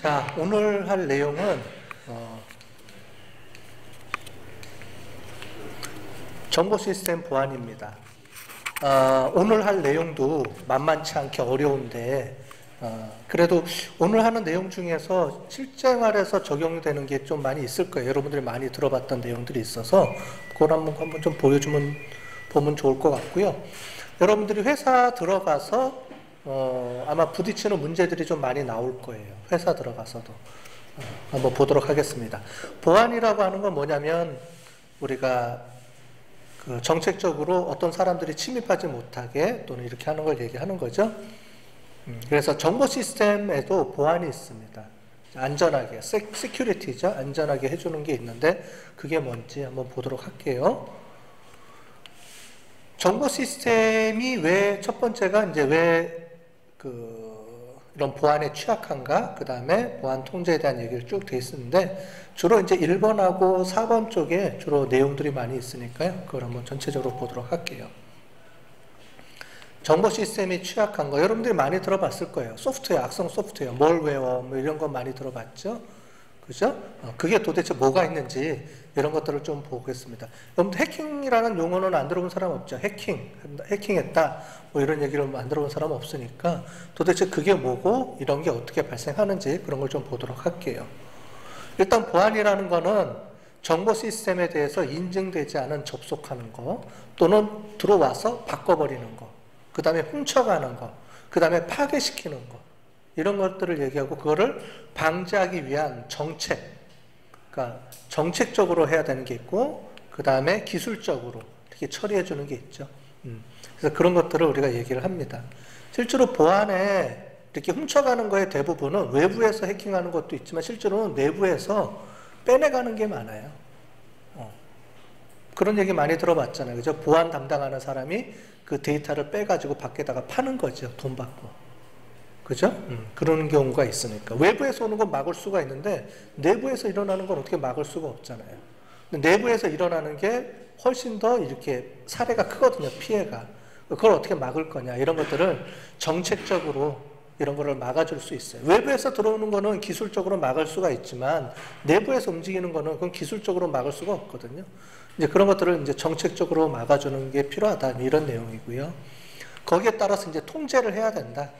자, 오늘 할 내용은 정보 시스템 보안입니다. 오늘 할 내용도 만만치 않게 어려운데 그래도 오늘 하는 내용 중에서 실생활에서 적용되는 게 좀 많이 있을 거예요. 여러분들이 많이 들어봤던 내용들이 있어서 그걸 한번 좀 보면 좋을 것 같고요. 여러분들이 회사 들어가서 아마 부딪히는 문제들이 좀 많이 나올 거예요. 회사 들어가서도 한번 보도록 하겠습니다. 보안이라고 하는 건 뭐냐면 우리가 정책적으로 어떤 사람들이 침입하지 못하게 또는 이렇게 하는 걸 얘기하는 거죠. 그래서 정보 시스템에도 보안이 있습니다. 안전하게, 시큐리티죠. 안전하게 해주는 게 있는데 그게 뭔지 한번 보도록 할게요. 정보 시스템이 왜 첫 번째가 이제 왜 이런 보안에 취약한가? 그 다음에 보안 통제에 대한 얘기를 쭉 돼 있었는데 주로 이제 1번하고 4번 쪽에 주로 내용들이 많이 있으니까요. 그걸 한번 전체적으로 보도록 할게요. 정보 시스템이 취약한 거 여러분들이 많이 들어봤을 거예요. 소프트웨어, 악성 소프트웨어, 몰웨어 뭐 이런 거 많이 들어봤죠? 그죠? 그게 도대체 뭐가 있는지 이런 것들을 좀 보겠습니다. 여러분들 해킹이라는 용어는 안 들어본 사람 없죠? 해킹했다 뭐 이런 얘기를 안 들어본 사람 없으니까 도대체 그게 뭐고 이런 게 어떻게 발생하는지 그런 걸 좀 보도록 할게요. 일단 보안이라는 거는 정보 시스템에 대해서 인증되지 않은 접속하는 거 또는 들어와서 바꿔버리는 거, 그 다음에 훔쳐가는 거, 그 다음에 파괴시키는 거 이런 것들을 얘기하고 그거를 방지하기 위한 정책, 그러니까 정책적으로 해야 되는 게 있고 그 다음에 기술적으로 이렇게 처리해 주는 게 있죠. 그래서 그런 것들을 우리가 얘기를 합니다. 실제로 보안에 이렇게 훔쳐가는 거의 대부분은 외부에서 해킹하는 것도 있지만 실제로는 내부에서 빼내가는 게 많아요. 그런 얘기 많이 들어봤잖아요. 그죠? 보안 담당하는 사람이 그 데이터를 빼가지고 밖에다가 파는 거죠. 돈 받고. 그죠? 그런 경우가 있으니까. 외부에서 오는 건 막을 수가 있는데 내부에서 일어나는 건 어떻게 막을 수가 없잖아요. 근데 내부에서 일어나는 게 훨씬 더 이렇게 사례가 크거든요. 피해가. 그걸 어떻게 막을 거냐. 이런 것들을 정책적으로 이런 거를 막아줄 수 있어요. 외부에서 들어오는 거는 기술적으로 막을 수가 있지만 내부에서 움직이는 거는 그건 기술적으로 막을 수가 없거든요. 이제 그런 것들을 이제 정책적으로 막아주는 게 필요하다. 이런 내용이고요. 거기에 따라서 이제 통제를 해야 된다.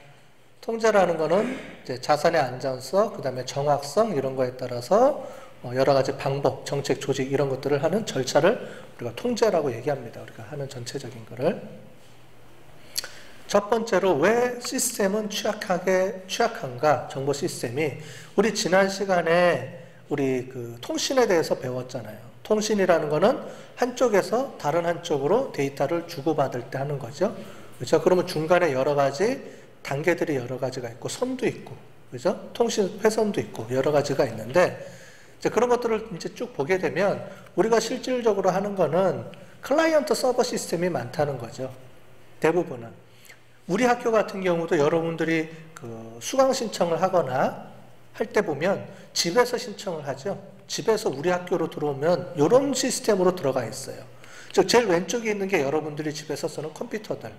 통제라는 거는 이제 자산의 안전성, 그 다음에 정확성 이런 거에 따라서 여러 가지 방법, 정책, 조직 이런 것들을 하는 절차를 우리가 통제라고 얘기합니다. 우리가 하는 전체적인 거를. 첫 번째로 왜 시스템은 취약한가? 정보 시스템이 우리 지난 시간에 우리 통신에 대해서 배웠잖아요. 통신이라는 거는 한쪽에서 다른 한쪽으로 데이터를 주고받을 때 하는 거죠. 그렇죠? 그러면 중간에 여러 가지 단계들이 여러 가지가 있고 선도 있고 그죠? 통신 회선도 있고 여러 가지가 있는데 이제 그런 것들을 이제 쭉 보게 되면 우리가 실질적으로 하는 거는 클라이언트 서버 시스템이 많다는 거죠. 대부분은 우리 학교 같은 경우도 여러분들이 수강 신청을 하거나 할 때 보면 집에서 신청을 하죠. 집에서 우리 학교로 들어오면 이런 시스템으로 들어가 있어요. 즉 제일 왼쪽에 있는 게 여러분들이 집에서 쓰는 컴퓨터들.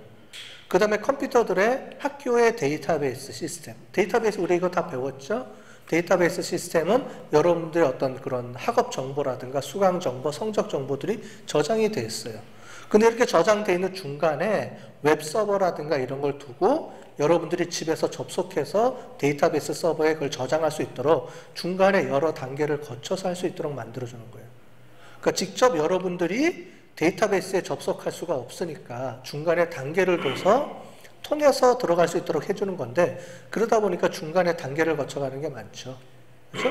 그 다음에 컴퓨터들의 학교의 데이터베이스 시스템. 데이터베이스 우리 이거 다 배웠죠? 데이터베이스 시스템은 여러분들의 어떤 그런 학업 정보라든가 수강 정보, 성적 정보들이 저장이 되어 있어요. 근데 이렇게 저장되어 있는 중간에 웹서버라든가 이런 걸 두고 여러분들이 집에서 접속해서 데이터베이스 서버에 그걸 저장할 수 있도록 중간에 여러 단계를 거쳐서 할 수 있도록 만들어주는 거예요. 그러니까 직접 여러분들이 데이터베이스에 접속할 수가 없으니까 중간에 단계를 둬서 통해서 들어갈 수 있도록 해주는 건데 그러다 보니까 중간에 단계를 거쳐가는 게 많죠. 그렇죠?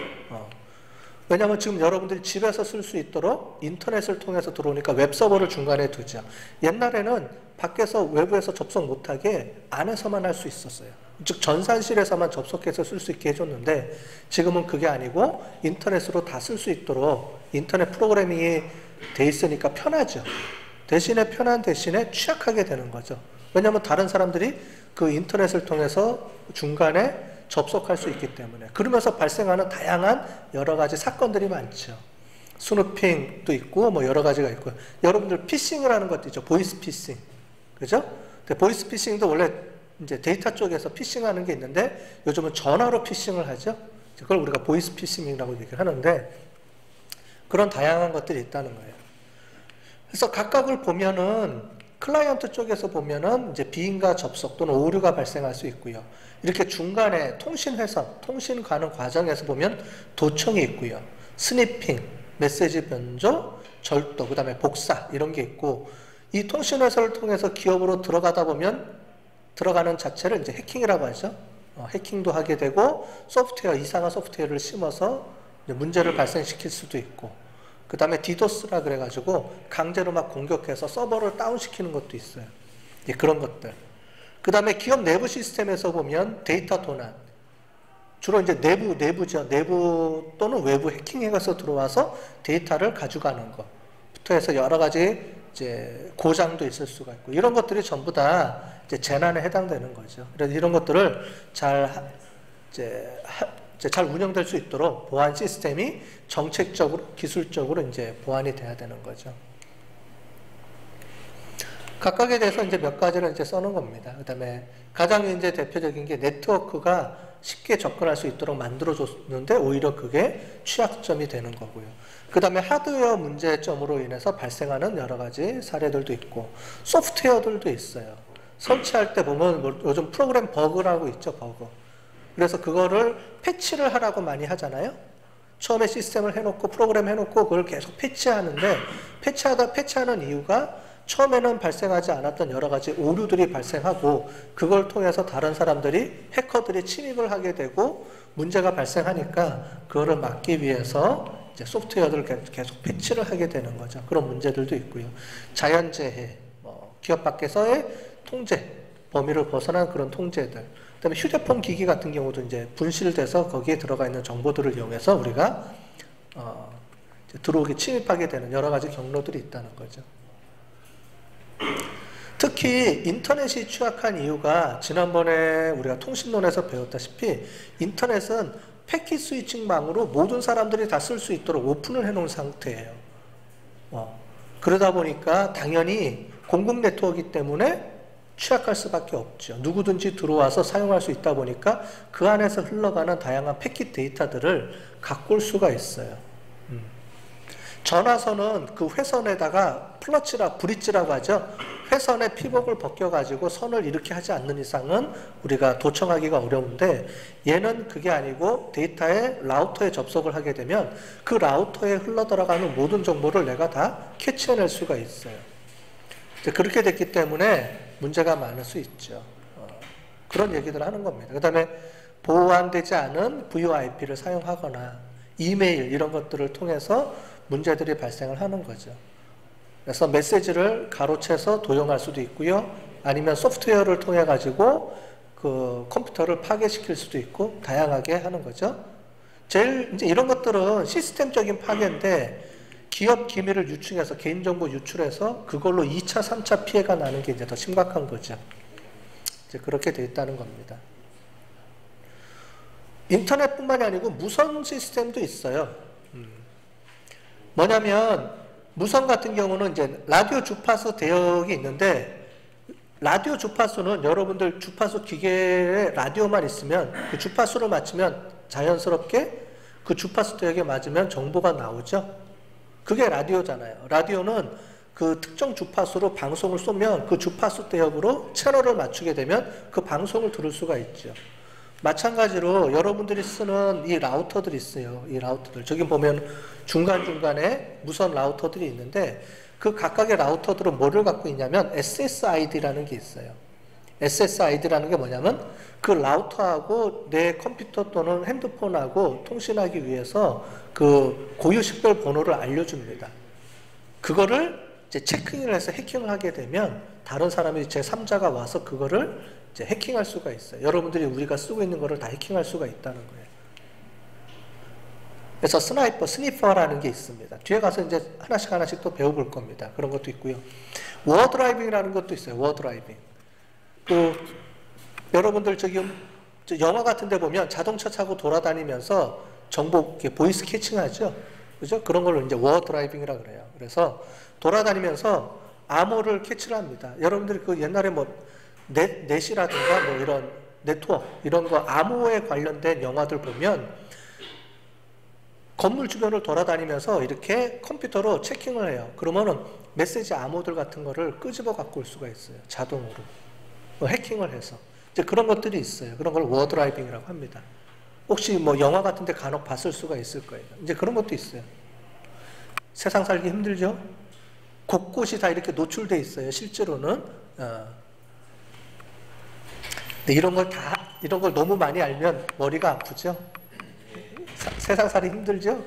왜냐하면 지금 여러분들이 집에서 쓸 수 있도록 인터넷을 통해서 들어오니까 웹서버를 중간에 두죠. 옛날에는 밖에서 외부에서 접속 못하게 안에서만 할 수 있었어요. 즉 전산실에서만 접속해서 쓸 수 있게 해줬는데 지금은 그게 아니고 인터넷으로 다 쓸 수 있도록 인터넷 프로그래밍이 돼 있으니까 편하죠. 편한 대신에 취약하게 되는 거죠. 왜냐하면 다른 사람들이 그 인터넷을 통해서 중간에 접속할 수 있기 때문에 그러면서 발생하는 다양한 여러 가지 사건들이 많죠. 스누핑도 있고 뭐 여러 가지가 있고 여러분들 피싱을 하는 것도 있죠. 보이스 피싱. 그죠? 근데 보이스 피싱도 원래 이제 데이터 쪽에서 피싱하는 게 있는데 요즘은 전화로 피싱을 하죠. 그걸 우리가 보이스피싱이라고 얘기를 하는데 그런 다양한 것들이 있다는 거예요. 그래서 각각을 보면은 클라이언트 쪽에서 보면은 이제 비인가 접속 또는 오류가 발생할 수 있고요. 이렇게 중간에 통신 회선, 통신 가는 과정에서 보면 도청이 있고요. 스니핑, 메시지 변조, 절도, 그 다음에 복사 이런 게 있고 이 통신 회선을 통해서 기업으로 들어가다 보면 들어가는 자체를 이제 해킹이라고 하죠. 해킹도 하게 되고 소프트웨어, 이상한 소프트웨어를 심어서 문제를 발생시킬 수도 있고 그 다음에 디도스라 그래가지고 강제로 막 공격해서 서버를 다운시키는 것도 있어요. 그런 것들. 그 다음에 기업 내부 시스템에서 보면 데이터 도난. 주로 이제 내부죠. 내부 또는 외부 해킹해서 들어와서 데이터를 가져가는 것부터 해서 여러 가지 이제 고장도 있을 수가 있고 이런 것들이 전부 다 이제 재난에 해당되는 거죠. 그래서 이런 것들을 잘 운영될 수 있도록 보안 시스템이 정책적으로, 기술적으로 이제 보완이 돼야 되는 거죠. 각각에 대해서 이제 몇 가지를 이제 써놓은 겁니다. 그 다음에 가장 이제 대표적인 게 네트워크가 쉽게 접근할 수 있도록 만들어줬는데 오히려 그게 취약점이 되는 거고요. 그 다음에 하드웨어 문제점으로 인해서 발생하는 여러 가지 사례들도 있고 소프트웨어들도 있어요. 설치할 때 보면 뭐 요즘 프로그램 버그라고 있죠, 버그. 그래서 그거를 패치를 하라고 많이 하잖아요. 처음에 시스템을 해놓고 프로그램 해놓고 그걸 계속 패치하는데 패치하는 이유가 처음에는 발생하지 않았던 여러 가지 오류들이 발생하고 그걸 통해서 다른 사람들이 해커들이 침입을 하게 되고 문제가 발생하니까 그거를 막기 위해서 이제 소프트웨어들을 계속 패치를 하게 되는 거죠. 그런 문제들도 있고요. 자연재해, 기업 밖에서의 통제, 범위를 벗어난 그런 통제들. 그다음에 휴대폰 기기 같은 경우도 이제 분실돼서 거기에 들어가 있는 정보들을 이용해서 우리가 들어오게 침입하게 되는 여러 가지 경로들이 있다는 거죠. 특히 인터넷이 취약한 이유가 지난번에 우리가 통신론에서 배웠다시피 인터넷은 패킷 스위칭망으로 모든 사람들이 다 쓸 수 있도록 오픈을 해놓은 상태예요. 그러다 보니까 당연히 공공 네트워크이기 때문에 취약할 수밖에 없죠. 누구든지 들어와서 사용할 수 있다 보니까 그 안에서 흘러가는 다양한 패킷 데이터들을 갖고 올 수가 있어요. 전화선은 그 회선에다가 브릿지라고 하죠. 회선의 피복을 벗겨가지고 선을 이렇게 하지 않는 이상은 우리가 도청하기가 어려운데 얘는 그게 아니고 데이터에 라우터에 접속을 하게 되면 그 라우터에 흘러들어가는 모든 정보를 내가 다 캐치해낼 수가 있어요. 그렇게 됐기 때문에 문제가 많을 수 있죠. 그런 얘기들을 하는 겁니다. 그 다음에 보완되지 않은 VoIP를 사용하거나 이메일 이런 것들을 통해서 문제들이 발생을 하는 거죠. 그래서 메시지를 가로채서 도용할 수도 있고요. 아니면 소프트웨어를 통해 가지고 그 컴퓨터를 파괴시킬 수도 있고 다양하게 하는 거죠. 제일 이제 이런 것들은 시스템적인 파괴인데 기업 기밀을 유출해서 개인정보 유출해서 그걸로 2차, 3차 피해가 나는 게 이제 더 심각한 거죠. 이제 그렇게 돼 있다는 겁니다. 인터넷뿐만이 아니고 무선 시스템도 있어요. 뭐냐면 무선 같은 경우는 이제 라디오 주파수 대역이 있는데 라디오 주파수는 여러분들 주파수 기계에 라디오만 있으면 그 주파수를 맞추면 자연스럽게 그 주파수 대역에 맞으면 정보가 나오죠. 그게 라디오잖아요. 라디오는 그 특정 주파수로 방송을 쏘면 그 주파수 대역으로 채널을 맞추게 되면 그 방송을 들을 수가 있죠. 마찬가지로 여러분들이 쓰는 이 라우터들이 있어요. 이 라우터들. 저기 보면 중간중간에 무선 라우터들이 있는데 그 각각의 라우터들은 뭐를 갖고 있냐면 SSID라는 게 있어요. SSID라는 게 뭐냐면 그 라우터하고 내 컴퓨터 또는 핸드폰하고 통신하기 위해서 그 고유 식별 번호를 알려줍니다. 그거를 이제 체크인을 해서 해킹을 하게 되면 다른 사람이 제3자가 와서 그거를 이제 해킹할 수가 있어요. 여러분들이 우리가 쓰고 있는 거를 다 해킹할 수가 있다는 거예요. 그래서 스니퍼라는 게 있습니다. 뒤에 가서 이제 하나씩 또 배워볼 겁니다. 그런 것도 있고요. 워드라이빙이라는 것도 있어요. 워드라이빙. 또 여러분들 저기 영화 같은 데 보면 자동차 타고 돌아다니면서 정보 보이스 캐칭하죠. 그죠? 그런 걸로 이제 워드라이빙이라 그래요. 그래서 돌아다니면서 암호를 캐치를 합니다. 여러분들이 그 옛날에 뭐 넷이라든가 뭐 이런 네트워크 이런 거 암호에 관련된 영화들 보면 건물 주변을 돌아다니면서 이렇게 컴퓨터로 체킹을 해요. 그러면은 메시지 암호들 같은 거를 끄집어 갖고 올 수가 있어요. 자동으로. 해킹을 해서. 이제 그런 것들이 있어요. 그런 걸 워드라이빙이라고 합니다. 혹시 뭐 영화 같은 데 간혹 봤을 수가 있을 거예요. 이제 그런 것도 있어요. 세상 살기 힘들죠? 곳곳이 다 이렇게 노출돼 있어요. 실제로는. 근데 이런 걸 너무 많이 알면 머리가 아프죠? 세상 살기 힘들죠?